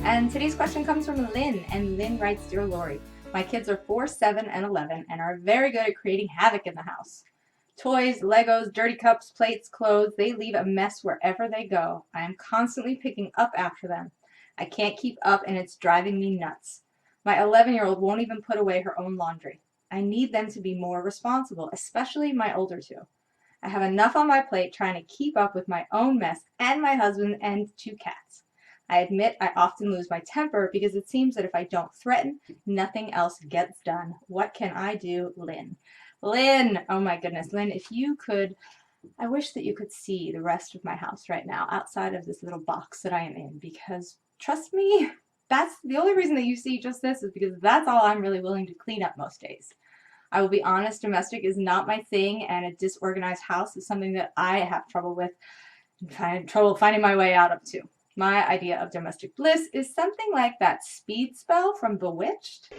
And today's question comes from Lynn, and Lynn writes, Dear Lori, my kids are 4, 7, and 11 and are very good at creating havoc in the house. Toys, Legos, dirty cups, plates, clothes, they leave a mess wherever they go. I am constantly picking up after them. I can't keep up and it's driving me nuts. My 11-year-old won't even put away her own laundry. I need them to be more responsible, especially my older two. I have enough on my plate trying to keep up with my own mess and my husband and 2 cats. I admit I often lose my temper because it seems that if I don't threaten, nothing else gets done. What can I do, Lynn? Lynn, oh my goodness, Lynn, if you could, I wish that you could see the rest of my house right now outside of this little box that I am in, because trust me, that's the only reason that you see just this is because that's all I'm really willing to clean up most days. I will be honest, domestic is not my thing, and a disorganized house is something that I have trouble with and find trouble finding my way out of too. My idea of domestic bliss is something like that speed spell from Bewitched.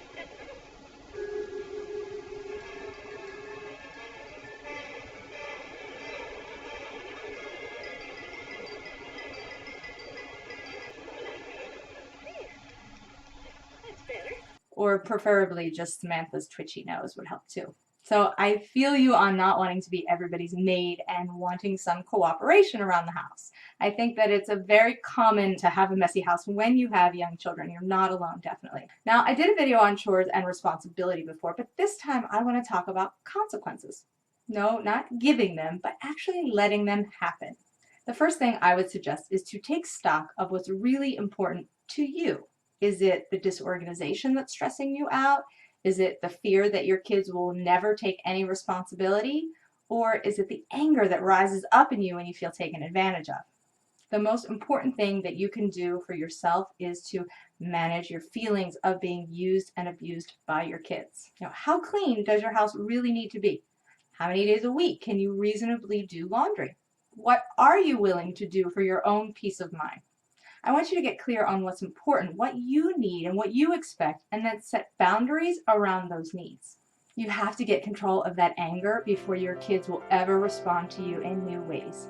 Or preferably just Samantha's twitchy nose would help too. So I feel you on not wanting to be everybody's maid and wanting some cooperation around the house. I think that it's a very common to have a messy house when you have young children. You're not alone, definitely. Now, I did a video on chores and responsibility before, but this time I want to talk about consequences. No, not giving them, but actually letting them happen. The first thing I would suggest is to take stock of what's really important to you. Is it the disorganization that's stressing you out? Is it the fear that your kids will never take any responsibility? Or is it the anger that rises up in you when you feel taken advantage of? The most important thing that you can do for yourself is to manage your feelings of being used and abused by your kids. Now, how clean does your house really need to be? How many days a week can you reasonably do laundry? What are you willing to do for your own peace of mind? I want you to get clear on what's important, what you need and what you expect, and then set boundaries around those needs. You have to get control of that anger before your kids will ever respond to you in new ways.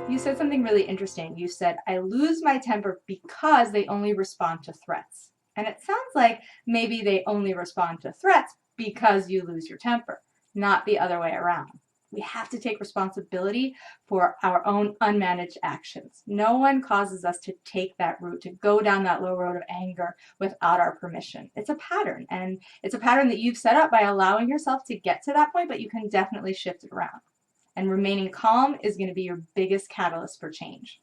You said something really interesting. You said, I lose my temper because they only respond to threats. And it sounds like maybe they only respond to threats because you lose your temper, not the other way around. We have to take responsibility for our own unmanaged actions. No one causes us to take that route, to go down that low road of anger without our permission. It's a pattern, and it's a pattern that you've set up by allowing yourself to get to that point, but you can definitely shift it around. And remaining calm is going to be your biggest catalyst for change.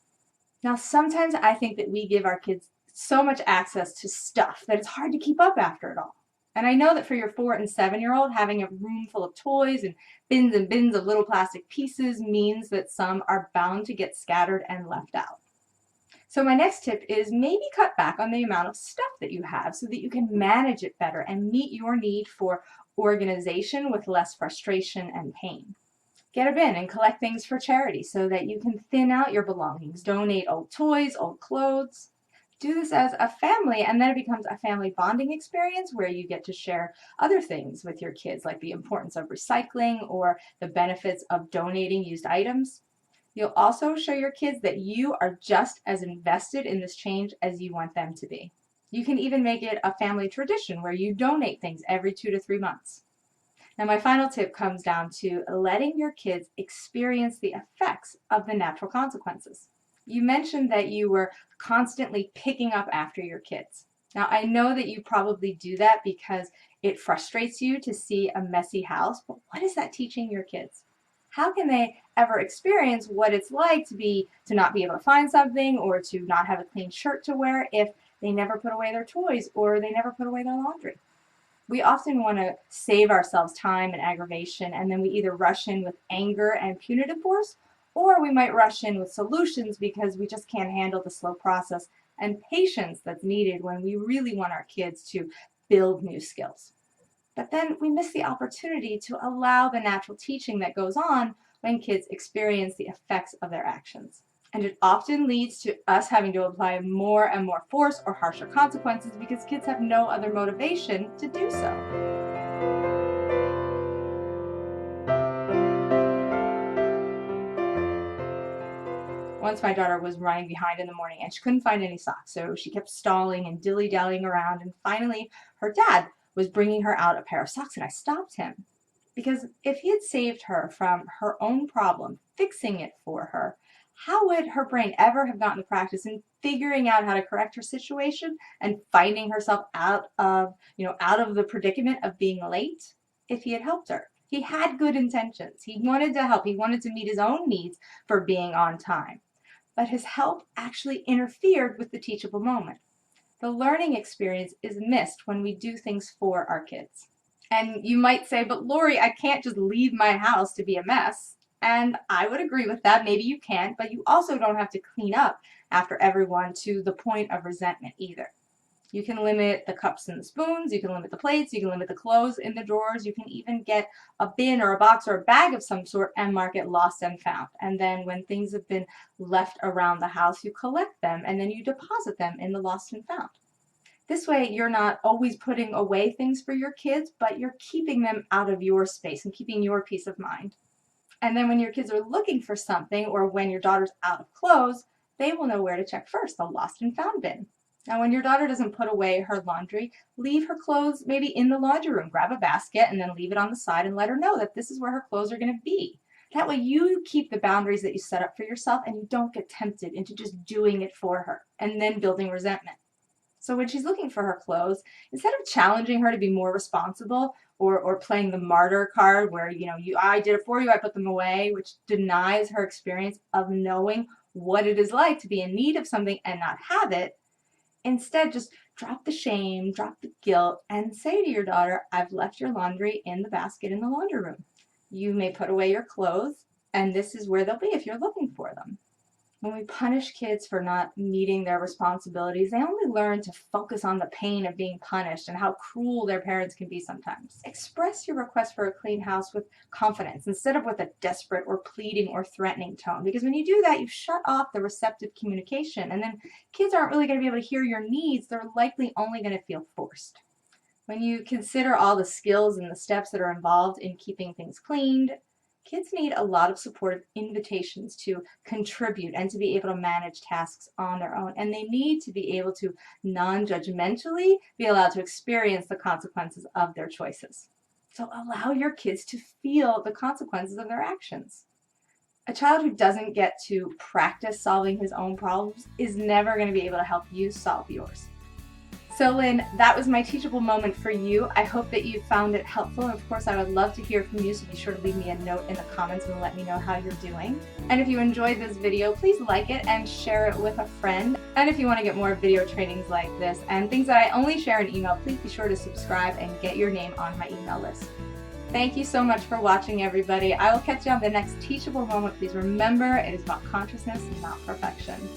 Now, sometimes I think that we give our kids so much access to stuff that it's hard to keep up after it all. And I know that for your 4 and 7-year-old, having a room full of toys and bins of little plastic pieces means that some are bound to get scattered and left out. So my next tip is maybe cut back on the amount of stuff that you have so that you can manage it better and meet your need for organization with less frustration and pain. Get a bin and collect things for charity so that you can thin out your belongings. Donate old toys, old clothes. Do this as a family, and then it becomes a family bonding experience where you get to share other things with your kids, like the importance of recycling or the benefits of donating used items. You'll also show your kids that you are just as invested in this change as you want them to be. You can even make it a family tradition where you donate things every 2 to 3 months. Now, my final tip comes down to letting your kids experience the effects of the natural consequences. You mentioned that you were constantly picking up after your kids. Now, I know that you probably do that because it frustrates you to see a messy house, but what is that teaching your kids? How can they ever experience what it's like to not be able to find something or to not have a clean shirt to wear if they never put away their toys or they never put away their laundry? We often want to save ourselves time and aggravation, and then we either rush in with anger and punitive force, or we might rush in with solutions because we just can't handle the slow process and patience that's needed when we really want our kids to build new skills. But then we miss the opportunity to allow the natural teaching that goes on when kids experience the effects of their actions. And it often leads to us having to apply more and more force or harsher consequences because kids have no other motivation to do so. Once my daughter was running behind in the morning and she couldn't find any socks, so she kept stalling and dilly-dallying around, and finally her dad was bringing her out a pair of socks, and I stopped him. Because if he had saved her from her own problem, fixing it for her, how would her brain ever have gotten the practice in figuring out how to correct her situation and finding herself out of the predicament of being late if he had helped her? He had good intentions. He wanted to help. He wanted to meet his own needs for being on time. But his help actually interfered with the teachable moment. The learning experience is missed when we do things for our kids. And you might say, but Lori, I can't just leave my house to be a mess. And I would agree with that. Maybe you can, but you also don't have to clean up after everyone to the point of resentment either. You can limit the cups and the spoons, you can limit the plates, you can limit the clothes in the drawers, you can even get a bin or a box or a bag of some sort and mark it lost and found. And then when things have been left around the house, you collect them and then you deposit them in the lost and found. This way, you're not always putting away things for your kids, but you're keeping them out of your space and keeping your peace of mind. And then when your kids are looking for something, or when your daughter's out of clothes, they will know where to check first, the lost and found bin. Now, when your daughter doesn't put away her laundry, leave her clothes maybe in the laundry room. Grab a basket and then leave it on the side and let her know that this is where her clothes are going to be. That way you keep the boundaries that you set up for yourself and you don't get tempted into just doing it for her and then building resentment. So when she's looking for her clothes, instead of challenging her to be more responsible or playing the martyr card where, I did it for you, I put them away, which denies her experience of knowing what it is like to be in need of something and not have it, instead just drop the shame, drop the guilt, and say to your daughter, I've left your laundry in the basket in the laundry room. You may put away your clothes, and this is where they'll be if you're looking for them. When we punish kids for not meeting their responsibilities, they only learn to focus on the pain of being punished and how cruel their parents can be sometimes. Express your request for a clean house with confidence instead of with a desperate or pleading or threatening tone, because when you do that, you shut off the receptive communication, and then kids aren't really going to be able to hear your needs. They're likely only going to feel forced. When you consider all the skills and the steps that are involved in keeping things cleaned, kids need a lot of supportive invitations to contribute and to be able to manage tasks on their own. And they need to be able to non-judgmentally be allowed to experience the consequences of their choices. So allow your kids to feel the consequences of their actions. A child who doesn't get to practice solving his own problems is never going to be able to help you solve yours. So Lynn, that was my teachable moment for you. I hope that you found it helpful. And of course, I would love to hear from you, so be sure to leave me a note in the comments and let me know how you're doing. And if you enjoyed this video, please like it and share it with a friend. And if you want to get more video trainings like this and things that I only share in email, please be sure to subscribe and get your name on my email list. Thank you so much for watching, everybody. I will catch you on the next teachable moment. Please remember, it is about consciousness, not perfection.